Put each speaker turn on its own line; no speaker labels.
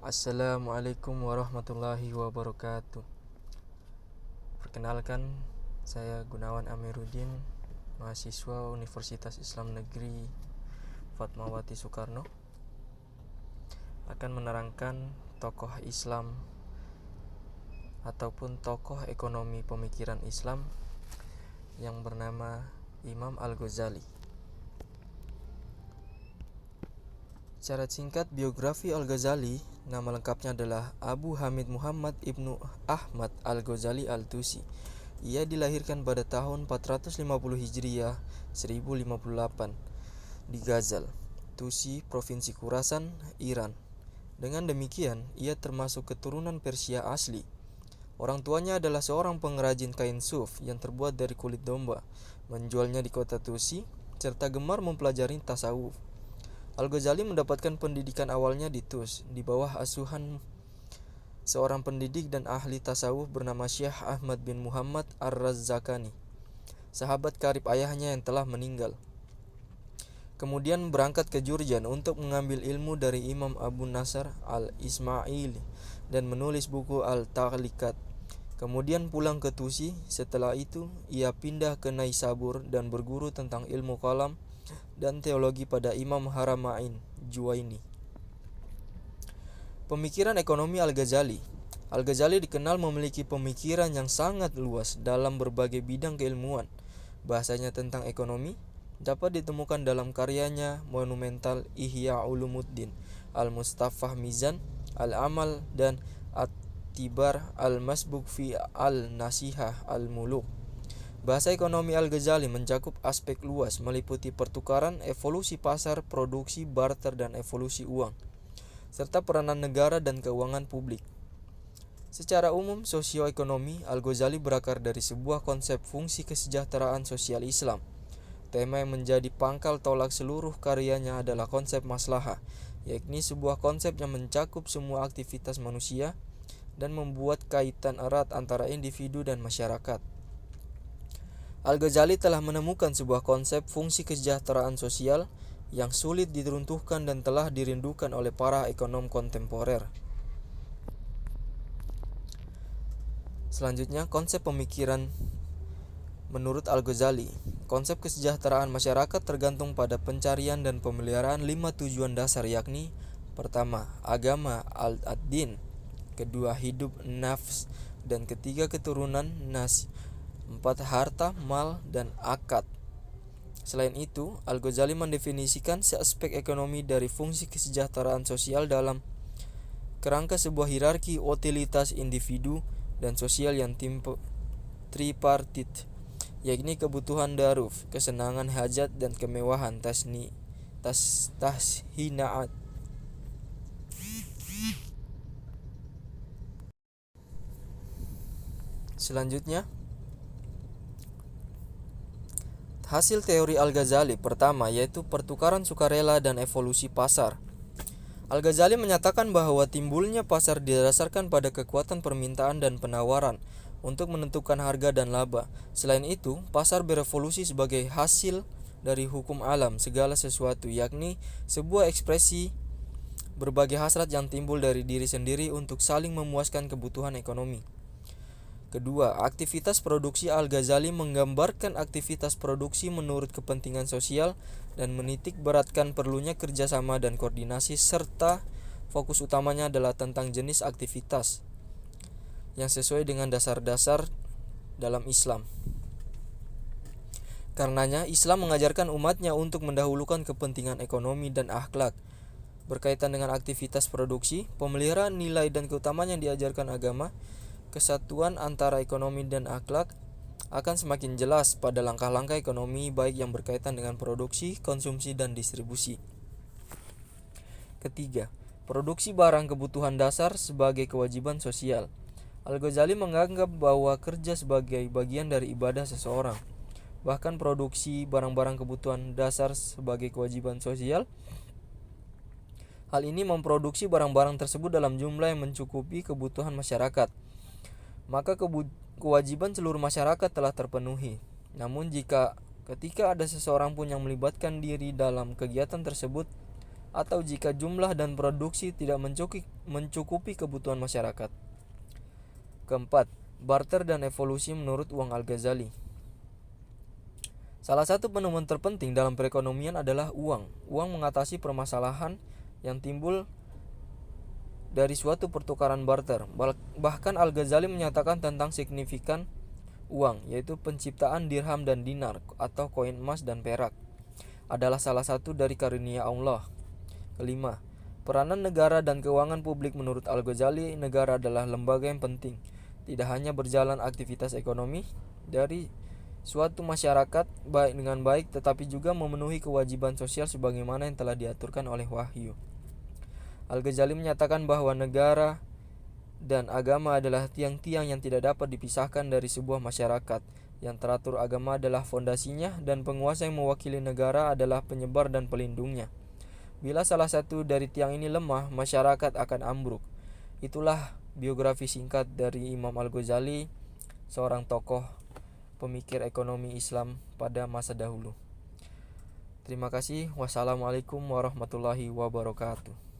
Assalamualaikum warahmatullahi wabarakatuh. Perkenalkan, saya Gunawan Amiruddin, mahasiswa Universitas Islam Negeri Fatmawati Soekarno, akan menerangkan tokoh Islam ataupun tokoh ekonomi pemikiran Islam yang bernama Imam Al-Ghazali. Secara singkat, biografi Al-Ghazali, nama lengkapnya adalah Abu Hamid Muhammad Ibnu Ahmad Al-Ghazali Al-Tusi. Ia dilahirkan pada tahun 450 Hijriah 1058 di Ghazal, Tusi, Provinsi Khurasan, Iran. Dengan demikian, ia termasuk keturunan Persia asli. Orang tuanya adalah seorang pengrajin kain suf yang terbuat dari kulit domba, menjualnya di kota Tusi, serta gemar mempelajari tasawuf. Al-Ghazali mendapatkan pendidikan awalnya di Tus, di bawah asuhan seorang pendidik dan ahli tasawuf bernama Syekh Ahmad bin Muhammad Ar-Razzaqani, sahabat karib ayahnya yang telah meninggal. Kemudian berangkat ke Jurjan untuk mengambil ilmu dari Imam Abu Nasr Al-Ismaili dan menulis buku Al-Taghliqat. Kemudian pulang ke Tusi. Setelah itu, ia pindah ke Naisabur dan berguru tentang ilmu kalam dan teologi pada Imam Haramain Juwaini. Pemikiran ekonomi Al-Ghazali. Al-Ghazali dikenal memiliki pemikiran yang sangat luas dalam berbagai bidang keilmuan. Bahasanya tentang ekonomi dapat ditemukan dalam karyanya monumental Ihya Ulumuddin, Al-Mustafah Mizan, Al-Amal, dan At-Tibar Al-Masbuk fi Al-Nasihah Al-Muluk. Bahasa ekonomi Al-Ghazali mencakup aspek luas, meliputi pertukaran, evolusi pasar, produksi, barter, dan evolusi uang, serta peranan negara dan keuangan publik. Secara umum, sosioekonomi Al-Ghazali berakar dari sebuah konsep fungsi kesejahteraan sosial Islam. Tema yang menjadi pangkal tolak seluruh karyanya adalah konsep maslahah, yakni sebuah konsep yang mencakup semua aktivitas manusia dan membuat kaitan erat antara individu dan masyarakat. Al-Ghazali telah menemukan sebuah konsep fungsi kesejahteraan sosial yang sulit diruntuhkan dan telah dirindukan oleh para ekonom kontemporer. Selanjutnya, konsep pemikiran menurut Al-Ghazali. Konsep kesejahteraan masyarakat tergantung pada pencarian dan pemeliharaan 5 tujuan dasar, yakni: pertama, agama al-ad-din; kedua, hidup nafs; dan ketiga, keturunan nas; 4, harta, mal, dan akad. Selain itu, Al-Ghazali mendefinisikan aspek ekonomi dari fungsi kesejahteraan sosial dalam kerangka sebuah hierarki utilitas individu dan sosial yang tripartit, yakni kebutuhan daruf, kesenangan hajat, dan kemewahan tashinaat. Selanjutnya, hasil teori Al-Ghazali pertama yaitu pertukaran sukarela dan evolusi pasar. Al-Ghazali menyatakan bahwa timbulnya pasar didasarkan pada kekuatan permintaan dan penawaran untuk menentukan harga dan laba. Selain itu, pasar berevolusi sebagai hasil dari hukum alam segala sesuatu, yakni sebuah ekspresi berbagai hasrat yang timbul dari diri sendiri untuk saling memuaskan kebutuhan ekonomi. Kedua, aktivitas produksi Al-Ghazali menggambarkan aktivitas produksi menurut kepentingan sosial dan menitik beratkan perlunya kerjasama dan koordinasi, serta fokus utamanya adalah tentang jenis aktivitas yang sesuai dengan dasar-dasar dalam Islam. Karenanya, Islam mengajarkan umatnya untuk mendahulukan kepentingan ekonomi dan akhlak. Berkaitan dengan aktivitas produksi, pemeliharaan nilai dan keutamaan yang diajarkan agama, kesatuan antara ekonomi dan akhlak akan semakin jelas pada langkah-langkah ekonomi baik yang berkaitan dengan produksi, konsumsi, dan distribusi. Ketiga, produksi barang kebutuhan dasar sebagai kewajiban sosial. Al-Ghazali menganggap bahwa kerja sebagai bagian dari ibadah seseorang. Bahkan produksi barang-barang kebutuhan dasar sebagai kewajiban sosial. Hal ini memproduksi barang-barang tersebut dalam jumlah yang mencukupi kebutuhan masyarakat. Maka kewajiban seluruh masyarakat telah terpenuhi. Namun ketika ada seseorang pun yang melibatkan diri dalam kegiatan tersebut atau jika jumlah dan produksi tidak mencukupi kebutuhan masyarakat. Keempat, barter dan evolusi menurut uang Al-Ghazali. Salah satu penemuan terpenting dalam perekonomian adalah uang. Uang mengatasi permasalahan yang timbul dari suatu pertukaran barter. Bahkan Al-Ghazali menyatakan tentang signifikan uang, yaitu penciptaan dirham dan dinar atau koin emas dan perak adalah salah satu dari karunia Allah. Kelima, peranan negara dan keuangan publik. Menurut Al-Ghazali, negara adalah lembaga yang penting. Tidak hanya berjalan aktivitas ekonomi dari suatu masyarakat dengan baik, tetapi juga memenuhi kewajiban sosial sebagaimana yang telah diaturkan oleh wahyu. Al-Ghazali menyatakan bahwa negara dan agama adalah tiang-tiang yang tidak dapat dipisahkan dari sebuah masyarakat. Yang teratur agama adalah fondasinya, dan penguasa yang mewakili negara adalah penyebar dan pelindungnya. Bila salah satu dari tiang ini lemah, masyarakat akan ambruk. Itulah biografi singkat dari Imam Al-Ghazali, seorang tokoh pemikir ekonomi Islam pada masa dahulu. Terima kasih. Wassalamualaikum warahmatullahi wabarakatuh.